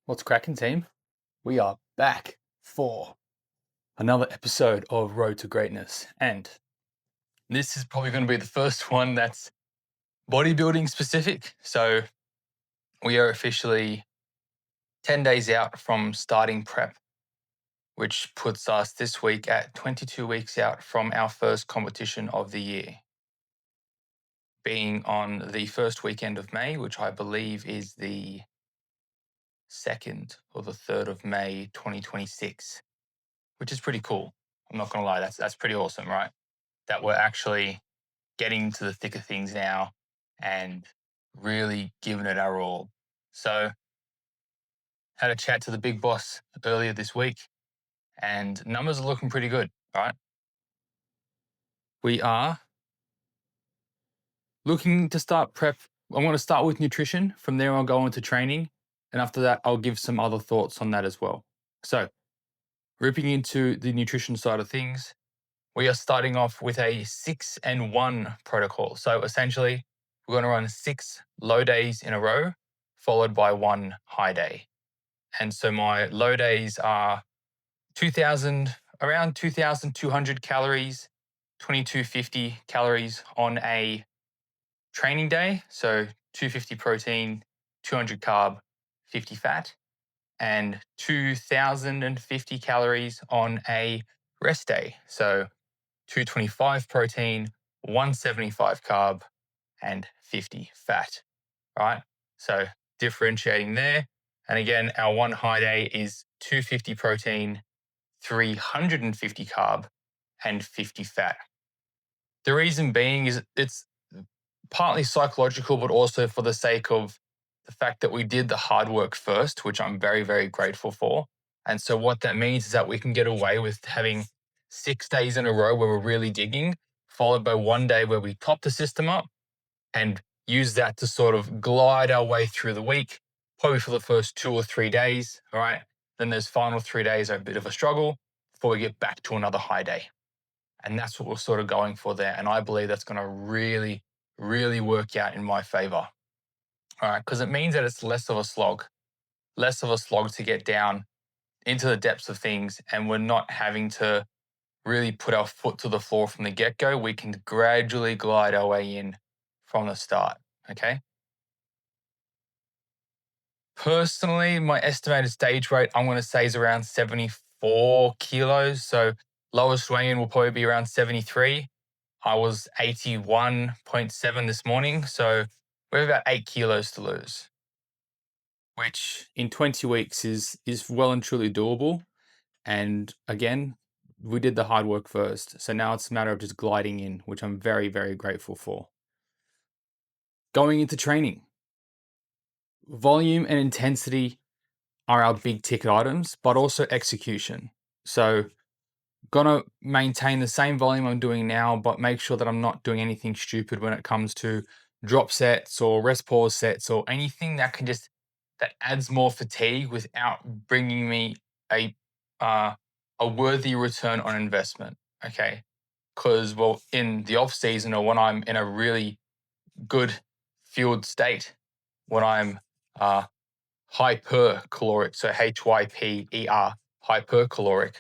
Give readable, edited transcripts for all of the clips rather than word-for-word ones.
What's cracking, team? We are back for another episode of Road to Greatness. And this is probably going to be the first one that's bodybuilding specific. So we are officially 10 days out from starting prep, which puts us this week at 22 weeks out from our first competition of the year, being on the first weekend of May, which I believe is the 2nd or the 3rd of May, 2026. Which is pretty cool. I'm not gonna lie, that's pretty awesome, right? That we're actually getting to the thick of things now and really giving it our all. So had a chat to the big boss earlier this week, and numbers are looking pretty good, right? We are looking to start prep. I want to start with nutrition. From there, I'll go into training, and after that, I'll give some other thoughts on that as well. So, ripping into the nutrition side of things, we are starting off with a 6 and 1 protocol. So essentially, we're going to run 6 low days in a row, followed by 1 high day. And so my low days are 2000, around 2,200 calories, 2250 calories on a training day. So 250 protein, 200 carb, 50 fat, and 2050 calories on a rest day. So 225 protein, 175 carb, and 50 fat, right? So differentiating there. And again, our 1 high day is 250 protein, 350 carb, and 50 fat. The reason being is it's partly psychological, but also for the sake of the fact that we did the hard work first, which I'm very, very grateful for. And so what that means is that we can get away with having 6 days in a row where we're really digging, followed by 1 day where we top the system up and use that to sort of glide our way through the week, probably for the first 2 or 3 days. All right. Then those final 3 days are a bit of a struggle before we get back to another high day. And that's what we're sort of going for there. And I believe that's going to really, really work out in my favor. All right. Because it means that it's less of a slog to get down into the depths of things. And we're not having to really put our foot to the floor from the get go. We can gradually glide our way in from the start. Okay. Personally, my estimated stage weight, I'm going to say, is around 74 kilos. So lowest weigh in will probably be around 73. I was 81.7 this morning. So we have about 8 kilos to lose, which in 20 weeks is well and truly doable. And again, we did the hard work first. So now it's a matter of just gliding in, which I'm very, very grateful for. Going into training, volume and intensity are our big ticket items, but also execution. So gonna maintain the same volume I'm doing now, but make sure that I'm not doing anything stupid when it comes to drop sets or rest pause sets or anything that adds more fatigue without bringing me a uh, a worthy return on investment. Okay, because in the off season or when I'm in a really good fueled state, when I'm uh, hypercaloric, so HYPER, hypercaloric,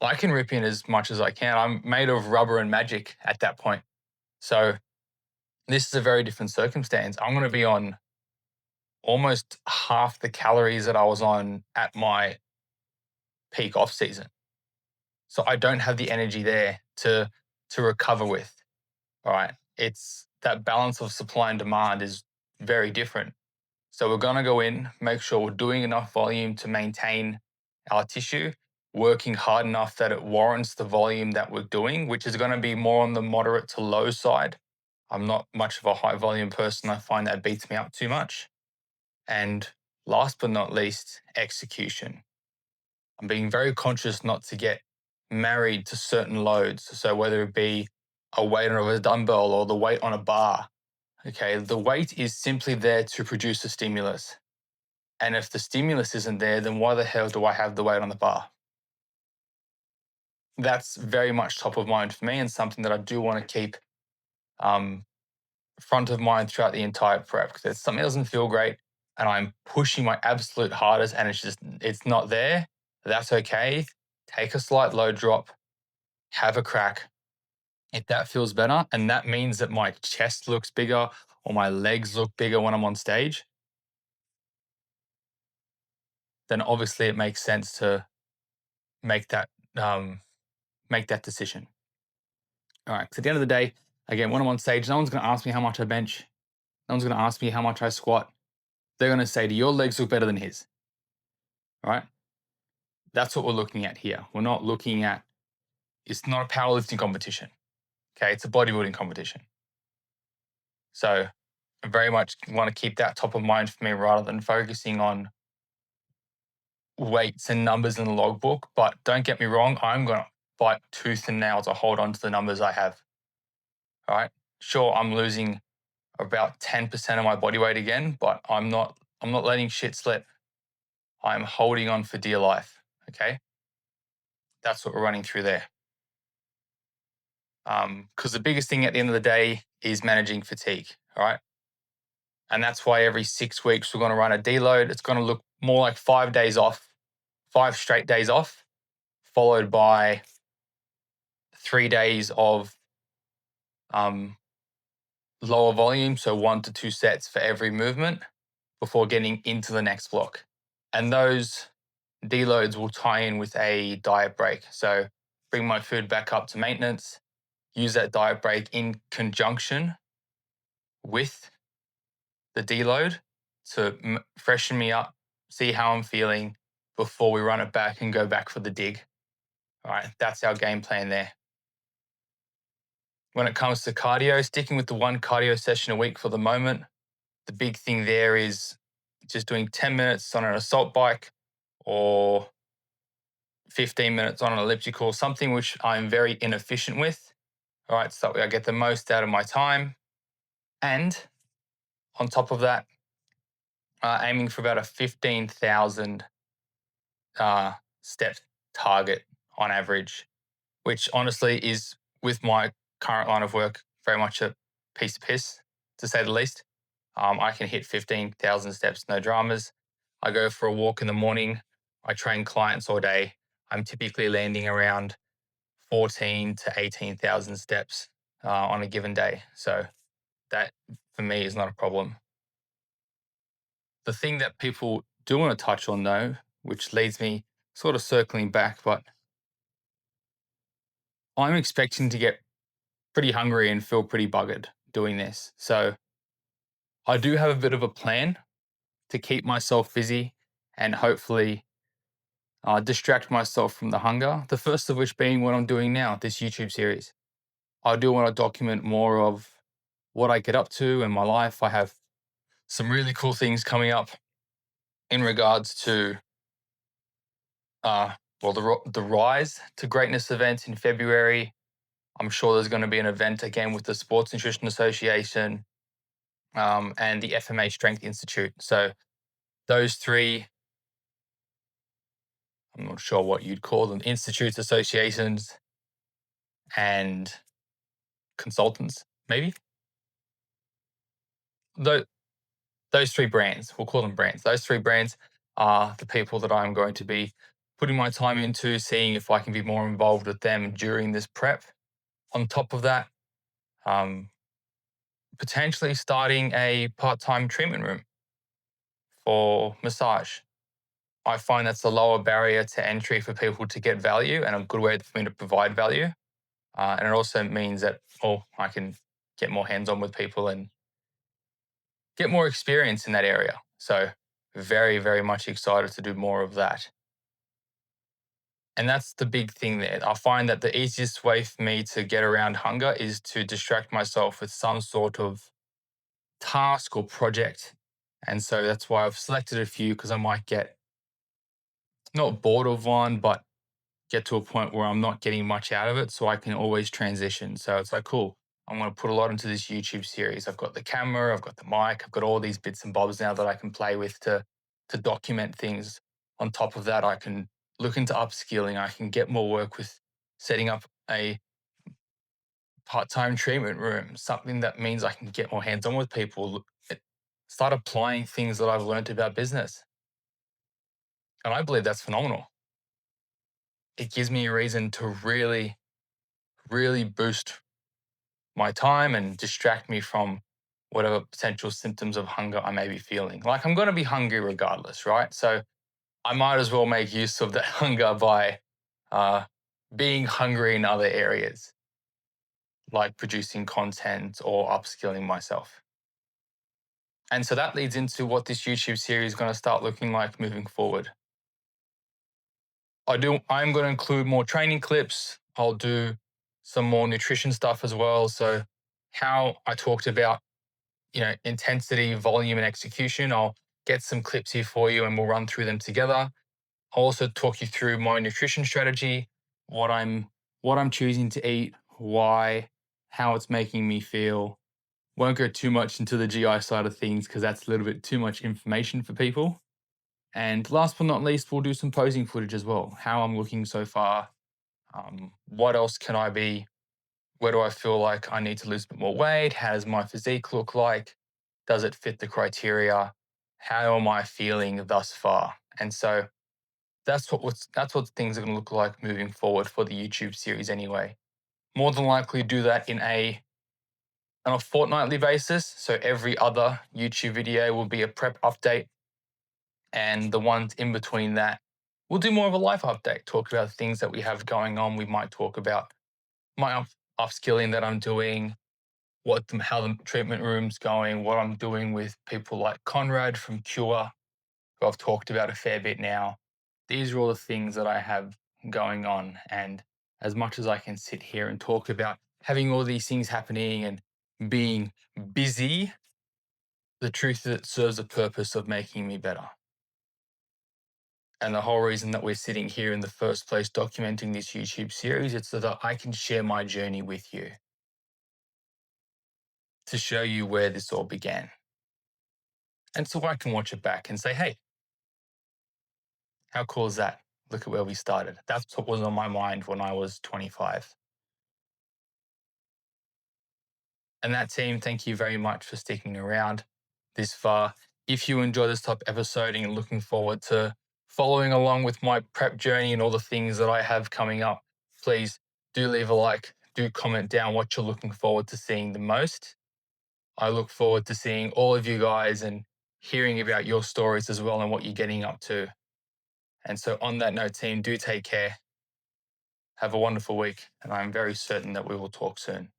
I can rip in as much as I can. I'm made of rubber and magic at that point. So this is a very different circumstance. I'm going to be on almost half the calories that I was on at my peak off season. So I don't have the energy there to recover with. All right. It's that balance of supply and demand is very different. So we're going to go in, make sure we're doing enough volume to maintain our tissue, working hard enough that it warrants the volume that we're doing, which is going to be more on the moderate to low side. I'm not much of a high volume person. I find that beats me up too much. And last but not least, execution. I'm being very conscious not to get married to certain loads. So whether it be a weight on a dumbbell or the weight on a bar, okay, the weight is simply there to produce a stimulus. And if the stimulus isn't there, then why the hell do I have the weight on the bar? That's very much top of mind for me and something that I do want to keep front of mind throughout the entire prep because if something doesn't feel great and I'm pushing my absolute hardest and it's not there, that's okay. Take a slight low drop, have a crack. If that feels better and that means that my chest looks bigger or my legs look bigger when I'm on stage, then obviously it makes sense to make that um, make that decision. All right. So at the end of the day, again, when I'm on stage, no one's going to ask me how much I bench. No one's going to ask me how much I squat. They're going to say, "Do your legs look better than his?" All right. That's what we're looking at here. We're not looking at. It's not a powerlifting competition. Okay, it's a bodybuilding competition. So I very much want to keep that top of mind for me rather than focusing on weights and numbers in the logbook. But don't get me wrong, I'm going to fight tooth and nail to hold on to the numbers I have. All right. Sure, I'm losing about 10% of my body weight again, but I'm not letting shit slip. I'm holding on for dear life. Okay. That's what we're running through there. Because the biggest thing at the end of the day is managing fatigue. All right. And that's why every 6 weeks we're going to run a deload. It's going to look more like 5 days off, 5 straight days off, followed by 3 days of lower volume. So 1 to 2 sets for every movement before getting into the next block. And those deloads will tie in with a diet break. So bring my food back up to maintenance, use that diet break in conjunction with the deload to freshen me up, see how I'm feeling before we run it back and go back for the dig. All right, that's our game plan there. When it comes to cardio, sticking with the 1 cardio session a week for the moment. The big thing there is just doing 10 minutes on an assault bike or 15 minutes on an elliptical, something which I'm very inefficient with. All right, so I get the most out of my time. And on top of that, aiming for about a 15,000 step target on average, which honestly is, with my current line of work, very much a piece of piss, to say the least. I can hit 15,000 steps, no dramas. I go for a walk in the morning. I train clients all day. I'm typically landing around 14 to 18,000 steps on a given day. So that for me is not a problem. The thing that people do want to touch on though, which leads me sort of circling back, but I'm expecting to get pretty hungry and feel pretty buggered doing this. So I do have a bit of a plan to keep myself busy and hopefully distract myself from the hunger. The first of which being what I'm doing now, this YouTube series. I do want to document more of what I get up to in my life. I have some really cool things coming up in regards to the Rise to Greatness event in February. I'm sure there's going to be an event again with the Sports Nutrition Association and the FMA Strength Institute. So those 3, I'm not sure what you'd call them, institutes, associations, and consultants, maybe. Those 3 brands, we'll call them brands. Those 3 brands are the people that I'm going to be putting my time into, seeing if I can be more involved with them during this prep. On top of that, potentially starting a part-time treatment room for massage. I find that's a lower barrier to entry for people to get value and a good way for me to provide value. And it also means that, I can get more hands-on with people and get more experience in that area. So very, very much excited to do more of that. And that's the big thing there. I find that the easiest way for me to get around hunger is to distract myself with some sort of task or project. And so that's why I've selected a few, because I might get not bored of one, but get to a point where I'm not getting much out of it. So I can always transition. So it's like, cool, I'm going to put a lot into this YouTube series. I've got the camera, I've got the mic, I've got all these bits and bobs now that I can play with to document things. On top of that, I can look into upskilling. I can get more work with setting up a part-time treatment room, something that means I can get more hands-on with people, start applying things that I've learned about business. And I believe that's phenomenal. It gives me a reason to really, really boost my time and distract me from whatever potential symptoms of hunger I may be feeling. Like I'm going to be hungry regardless, right? So I might as well make use of that hunger by uh, being hungry in other areas, like producing content or upskilling myself. And so that leads into what this YouTube series is going to start looking like moving forward. I'm going to include more training clips. I'll do some more nutrition stuff as well. So how I talked about, intensity, volume, and execution, I'll get some clips here for you and we'll run through them together. I'll also talk you through my nutrition strategy, what I'm choosing to eat, why, how it's making me feel. Won't go too much into the GI side of things because that's a little bit too much information for people. And last but not least, we'll do some posing footage as well. How I'm looking so far. What else can I be? Where do I feel like I need to lose a bit more weight? How does my physique look like? Does it fit the criteria? How am I feeling thus far? And so that's what things are going to look like moving forward for the YouTube series anyway. More than likely do that on a fortnightly basis. So every other YouTube video will be a prep update. And the ones in between that, we'll do more of a life update, talk about things that we have going on. We might talk about my upskilling that I'm doing, how the treatment room's going, what I'm doing with people like Conrad from Cure, who I've talked about a fair bit now. These are all the things that I have going on. And as much as I can sit here and talk about having all these things happening and being busy, the truth is it serves a purpose of making me better. And the whole reason that we're sitting here in the first place documenting this YouTube series is so that I can share my journey with you to show you where this all began. And so I can watch it back and say, hey, how cool is that? Look at where we started. That's what was on my mind when I was 25. And that team, thank you very much for sticking around this far. If you enjoy this type of episode and you're looking forward to following along with my prep journey and all the things that I have coming up, please do leave a like, do comment down what you're looking forward to seeing the most. I look forward to seeing all of you guys and hearing about your stories as well and what you're getting up to. And so on that note, team, do take care. Have a wonderful week. And I'm very certain that we will talk soon.